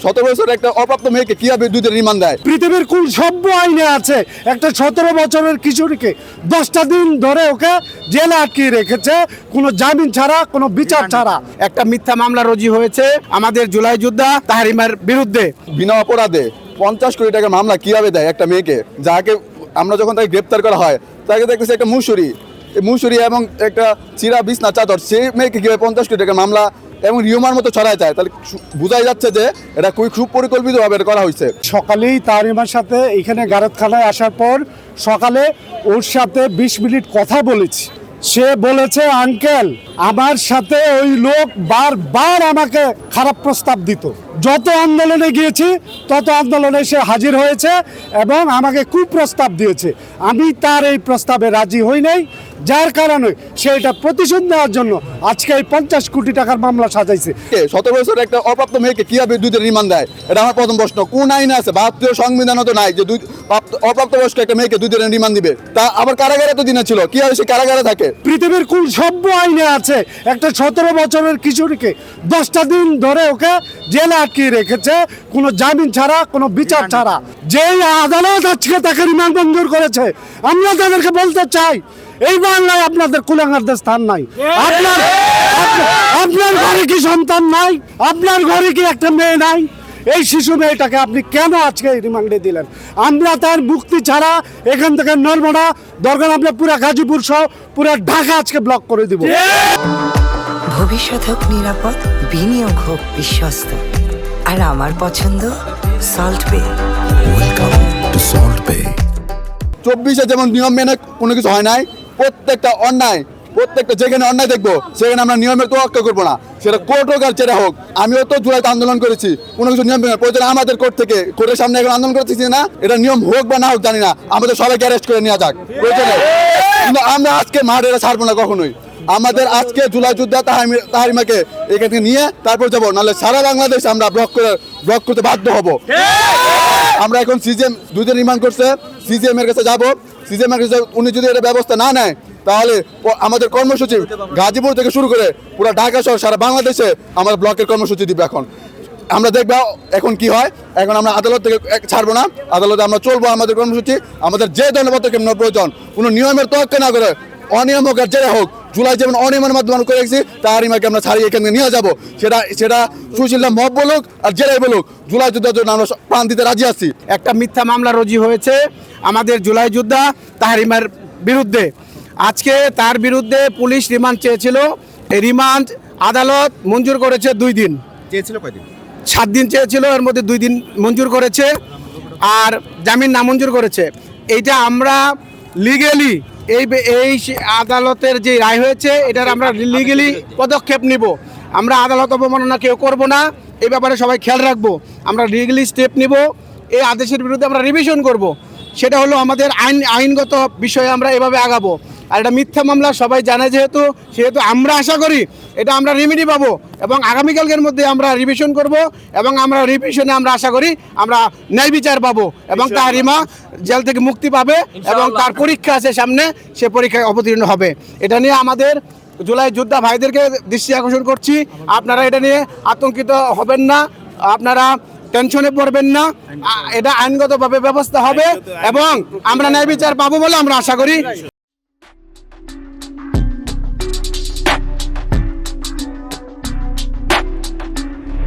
সতেরো বছর একটা অপ্রাপ্ত মেয়েকে কিভাবে 2 দিনের রিমান্ড দেয়? পৃথিবীর কোন সভ্য আইনে আছে একটা 17 বছরের কিশোরীকে 10টা দিন ধরে ওকে জেলে আটকিয়ে রেখেছে কোনো জামিন ছাড়া, কোনো বিচার ছাড়া? একটা মিথ্যা মামলা রুজু হয়েছে আমাদের জুলাই যোদ্ধা তাহরিমার বিরুদ্ধে। বিনা অপরাধে 50 কোটি টাকার মামলা কিভাবে দেয় একটা মেয়েকে? যাকে আমরা যখন তাকে গ্রেপ্তার করা হয় তাকে দেখতেছি একটা মুসুরি এবং একটা চিরা বিছনা চাদর, সেই মেয়েকে কিভাবে 50 কোটি টাকার মামলা এবং রিউমার মতো ছড়ায় যায়? তাহলে বোঝাই যাচ্ছে যে এটা খুবই সুপরিকল্পিতভাবে এটা করা হয়েছে। সকালেই তাহরিমার সাথে এখানে গারদখানায় আসার পর সকালে ওর সাথে 20 মিনিট কথা বলেছি। সে বলেছে, আঙ্কেল আমার সাথে ওই লোক বারবার আমাকে খারাপ প্রস্তাব দিত। যত আন্দোলনে গিয়েছি তত আন্দোলনে সে হাজির হয়েছে এবং আমাকে কুপ্রস্তাব দিয়েছে। আমি তার এই প্রস্তাবে রাজি হই নাই, যার কারণে সে এটা প্রতিশোধ নেওয়ার জন্য আজকে এই 50 কোটি টাকার মামলা সাজাইছে। 17 বছর একটা অপ্রাপ্ত মেয়েকে কিভাবে 2 দিনের রিমান্ড দেয়? এটা আমার প্রথম প্রশ্ন। কোন আইনে আছে? ভারতীয় সংবিধানও তো নাই যে অপ্রাপ্ত বয়স্ক একটা মেয়েকে 2 দিনের রিমান্ড দিবে। তা আবার কারাগারে তো দিনে ছিল, কিভাবে সে কারাগারে থাকে? পৃথিবীর কোন সভ্য আইনে আছে একটা 17 বছরের কিশোরীকে 10টা দিন ধরে ওকে জেলে আটকিয়ে রেখেছে কোনো জামিন ছাড়া, কোনো বিচার ছাড়া? যেই আদালত আজকে তাকে রিমান্ড মঞ্জুর করেছে, আমরা তাদেরকে বলতে চাই এই বাংলায় আপনাদের কুলাঙ্গারদের স্থান নাই। আপনার ঘরে কি সন্তান নাই? আপনার ঘরে কি একটা মেয়ে নাই? এই শিশু মেয়েটাকে আপনি কেন আজকে রিমান্ডে দিলেন? আমরা তার মুক্তি ছাড়া এখান থেকে নড়ব না। দরকার আমরা পুরো গাজীপুর সহ পুরো ঢাকা আজকে ব্লক করে দিব। ভবিষ্যৎ হোক নিরাপদ, বিনিয়োগ হোক বিশ্বস্ত, আর আমার পছন্দ সল্ট বে। ওয়েলকাম টু সল্ট বে। 24-এ যেমন নিয়ম মেনে কোনো কিছু হয় নাই, প্রত্যেকটা যেখানে অন্যায় দেখবো সেখানে আমরা নিয়মের তোয়াক্কা করবো না, সেটা কোর্ট হোক আর যেটা হোক। আমিও তো জুলাইতে আন্দোলন করেছি, কোনো কিছু নিয়ম মেনে প্রয়োজন আমাদের কোর্ট থেকে কোর্টের সামনে এখন আন্দোলন করতেছি না, এটা নিয়ম হোক বা না হোক জানি না, আমাদের সবাইকে অ্যারেস্ট করে নেওয়া যাক প্রয়োজনে। কিন্তু আমরা আজকে মাঠ এটা ছাড়বো না কখনোই। আমাদের আজকে জুলাই যোদ্ধা তাহরিমাকে এখান থেকে নিয়ে তারপর যাবো, নাহলে সারা বাংলাদেশ আমরা ব্লক করতে বাধ্য হব। আমরা এখন সিজিএম 2 দিন রিমান্ড করছে, সিজিএম এর কাছে যাবো। সিজিএম এর কাছে উনি যদি এটা ব্যবস্থা না নেয় তাহলে আমাদের কর্মসূচি গাজীপুর থেকে শুরু করে পুরো ঢাকা সহ সারা বাংলাদেশে আমাদের ব্লকের কর্মসূচি দিব। এখন আমরা দেখবো এখন কি হয়। এখন আমরা আদালত থেকে ছাড়বো না, আদালতে আমরা চলবো আমাদের কর্মসূচি। আমাদের যে ধরনের পদক্ষেপ নেওয়া প্রয়োজন, কোনো নিয়মের তোয়াক্কা না করে, অনিয়ম হোক আর যেটা হোক, জুলাই যেমন অনিয়মের মাধ্যমে করে রেখেছি তাহরিমাকে আমরা ছাড়িয়ে এখান থেকে নিয়ে যাবো। সেটা সুশীল মব বলুক আর যেটাই বলুক, জুলাই যুদ্ধের জন্য আমরা প্রাণ দিতে রাজি আছি। একটা মিথ্যা মামলা রুজু হয়েছে আমাদের জুলাই যোদ্ধা তাহরিমার বিরুদ্ধে। আজকে তার বিরুদ্ধে পুলিশ রিমান্ড চেয়েছিল, এই রিমান্ড আদালত মঞ্জুর করেছে 2 দিন। চেয়েছিল কয়দিন? 7 দিন চেয়েছিল, এর মধ্যে 2 দিন মঞ্জুর করেছে আর জামিন নামঞ্জুর করেছে। এইটা আমরা লিগেলি এই আদালতের যে রায় হয়েছে এটার আমরা লিগেলি পদক্ষেপ নিব। আমরা আদালত অবমাননা কেউ করব না, এই ব্যাপারে সবাই খেয়াল রাখবো। আমরা লিগেলি স্টেপ নিব, এই আদেশের বিরুদ্ধে আমরা রিভিশন করব। সেটা হলো আমাদের আইনগত বিষয়ে আমরা এভাবে আগাবো। আর এটা মিথ্যা মামলা সবাই জানে, সেহেতু আমরা আশা করি এটা আমরা রেমেডি পাবো এবং আগামীকালকের মধ্যে আমরা রিভিশন করব এবং আমরা রিভিশনে আমরা আশা করি আমরা ন্যায় বিচার পাবো এবং তাহরিমা জেল থেকে মুক্তি পাবে এবং তার পরীক্ষা আছে সামনে, সে পরীক্ষায় অবতীর্ণ হবে। এটা নিয়ে আমাদের জুলাই যোদ্ধা ভাইদেরকে দৃষ্টি আকর্ষণ করছি, আপনারা এটা নিয়ে আতঙ্কিত হবেন না, আপনারা টেনশনে পড়বেন না, এটা আইনগতভাবে ব্যবস্থা হবে এবং আমরা ন্যায় বিচার পাবো বলে আমরা আশা করি।